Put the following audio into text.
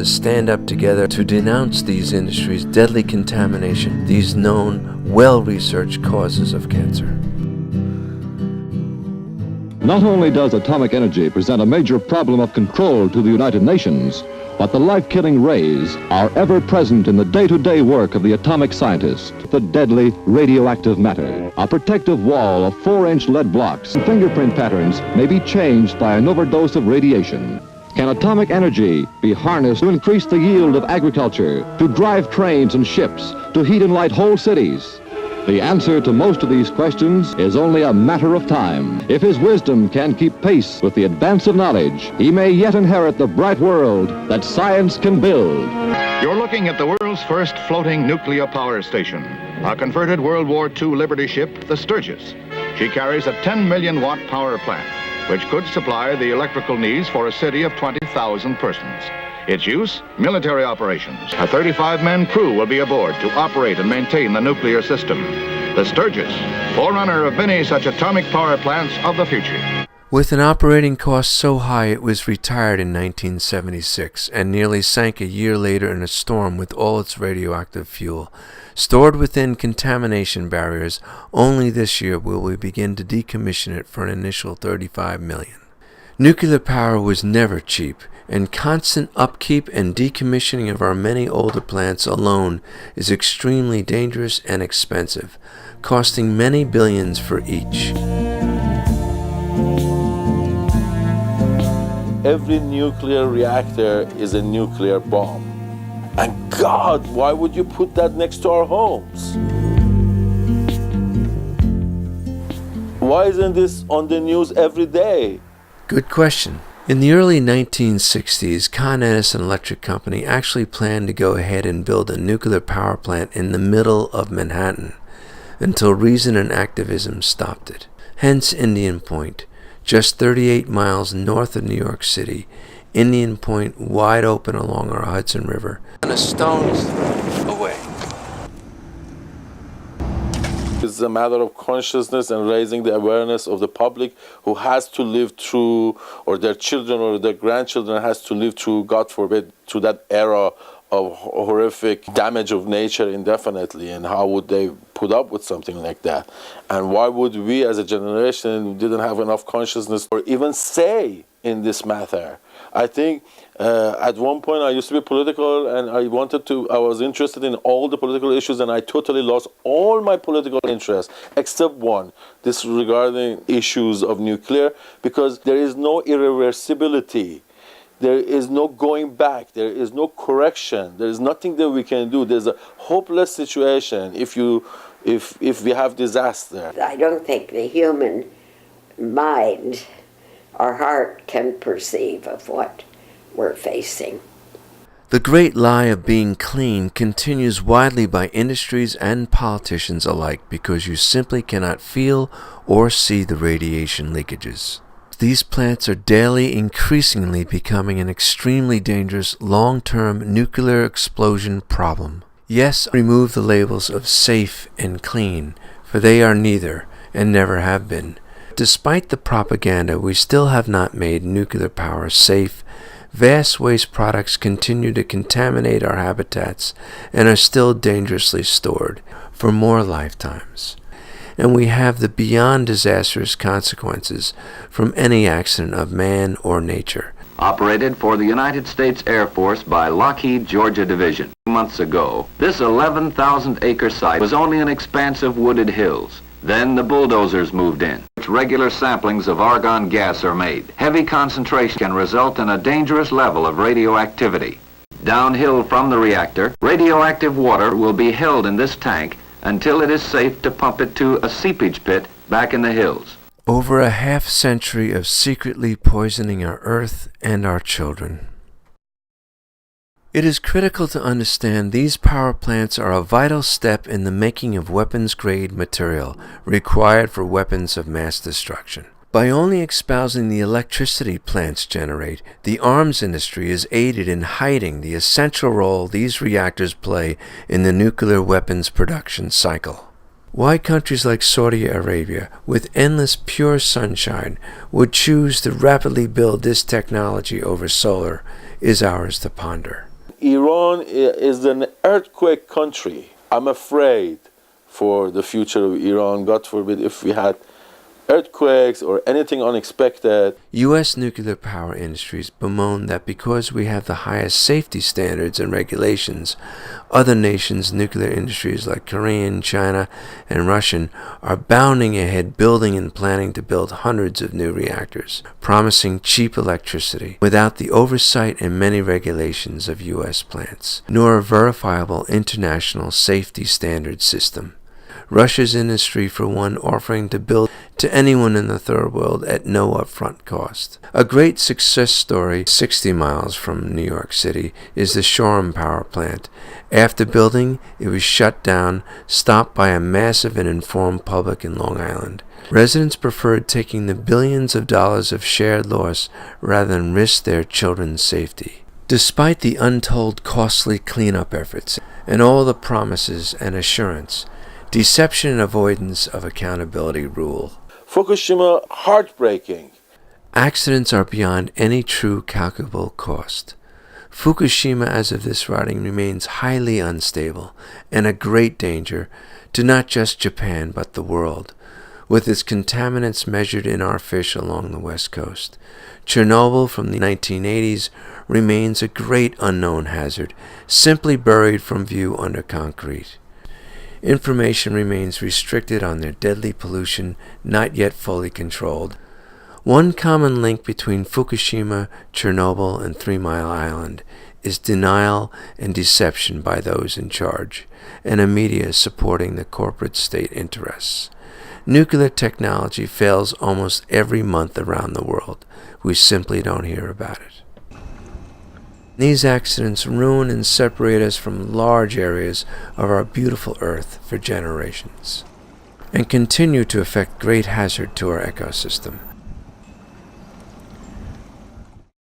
to stand up together to denounce these industries' deadly contamination, these known, well-researched causes of cancer. Not only does atomic energy present a major problem of control to the United Nations, but the life-killing rays are ever present in the day-to-day work of the atomic scientist. The deadly radioactive matter. A protective wall of 4-inch lead blocks and fingerprint patterns may be changed by an overdose of radiation. Can atomic energy be harnessed to increase the yield of agriculture, to drive trains and ships, to heat and light whole cities? The answer to most of these questions is only a matter of time. If his wisdom can keep pace with the advance of knowledge, he may yet inherit the bright world that science can build. You're looking at the world's first floating nuclear power station, a converted World War II Liberty ship, the Sturgis. She carries a 10 million watt power plant, which could supply the electrical needs for a city of 20,000 persons. Its use, military operations. A 35-man crew will be aboard to operate and maintain the nuclear system. The Sturgis, forerunner of many such atomic power plants of the future. With an operating cost so high it was retired in 1976 and nearly sank a year later in a storm with all its radioactive fuel. Stored within contamination barriers, only this year will we begin to decommission it for an initial $35 million. Nuclear power was never cheap, and constant upkeep and decommissioning of our many older plants alone is extremely dangerous and expensive, costing many billions for each. Every nuclear reactor is a nuclear bomb. And God, why would you put that next to our homes? Why isn't this on the news every day? Good question. In the early 1960s, Con Edison Electric Company actually planned to go ahead and build a nuclear power plant in the middle of Manhattan, until reason and activism stopped it. Hence Indian Point, just 38 miles north of New York City, Indian Point wide open along our Hudson River, and a stone's throw away. It's a matter of consciousness and raising the awareness of the public who has to live through, or their children or their grandchildren has to live through, God forbid, through that era of horrific damage of nature indefinitely, and how would they put up with something like that? And why would we as a generation who didn't have enough consciousness or even say in this matter? I think at one point I used to be political, and I was interested in all the political issues, and I totally lost all my political interest except one, this regarding issues of nuclear, because there is no irreversibility. There is no going back. There is no correction. There is nothing that we can do. There's a hopeless situation if we have disaster. I don't think the human mind or heart can perceive of what we're facing. The great lie of being clean continues widely by industries and politicians alike because you simply cannot feel or see the radiation leakages. These plants are daily increasingly becoming an extremely dangerous long-term nuclear explosion problem. Yes, remove the labels of safe and clean, for they are neither and never have been. Despite the propaganda, we still have not made nuclear power safe. Vast waste products continue to contaminate our habitats and are still dangerously stored for more lifetimes. And we have the beyond disastrous consequences from any accident of man or nature. Operated for the United States Air Force by Lockheed Georgia Division. Months ago, this 11,000-acre site was only an expanse of wooded hills. Then the bulldozers moved in, which regular samplings of argon gas are made. Heavy concentration can result in a dangerous level of radioactivity. Downhill from the reactor, radioactive water will be held in this tank until it is safe to pump it to a seepage pit back in the hills. Over a half-century of secretly poisoning our earth and our children. It is critical to understand these power plants are a vital step in the making of weapons-grade material required for weapons of mass destruction. By only espousing the electricity plants generate, the arms industry is aided in hiding the essential role these reactors play in the nuclear weapons production cycle. Why countries like Saudi Arabia, with endless pure sunshine, would choose to rapidly build this technology over solar is ours to ponder. Iran is an earthquake country. I'm afraid for the future of Iran. God forbid if we had earthquakes or anything unexpected. U.S. nuclear power industries bemoan that because we have the highest safety standards and regulations, other nations' nuclear industries like Korean, China, and Russian are bounding ahead building and planning to build hundreds of new reactors, promising cheap electricity without the oversight and many regulations of U.S. plants, nor a verifiable international safety standard system. Russia's industry, for one, offering to build to anyone in the third world at no upfront cost. A great success story 60 miles from New York City is the Shoreham power plant. After building, it was shut down, stopped by a massive and informed public in Long Island. Residents preferred taking the billions of dollars of shared loss rather than risk their children's safety. Despite the untold costly cleanup efforts and all the promises and assurance, deception and avoidance of accountability rule. Fukushima, heartbreaking. Accidents are beyond any true calculable cost. Fukushima, as of this writing, remains highly unstable and a great danger to not just Japan but the world, with its contaminants measured in our fish along the west coast. Chernobyl from the 1980s remains a great unknown hazard, simply buried from view under concrete. Information remains restricted on their deadly pollution, not yet fully controlled. One common link between Fukushima, Chernobyl, and 3 Mile Island is denial and deception by those in charge, and a media supporting the corporate state interests. Nuclear technology fails almost every month around the world. We simply don't hear about it. These accidents ruin and separate us from large areas of our beautiful Earth for generations, and continue to affect great hazard to our ecosystem.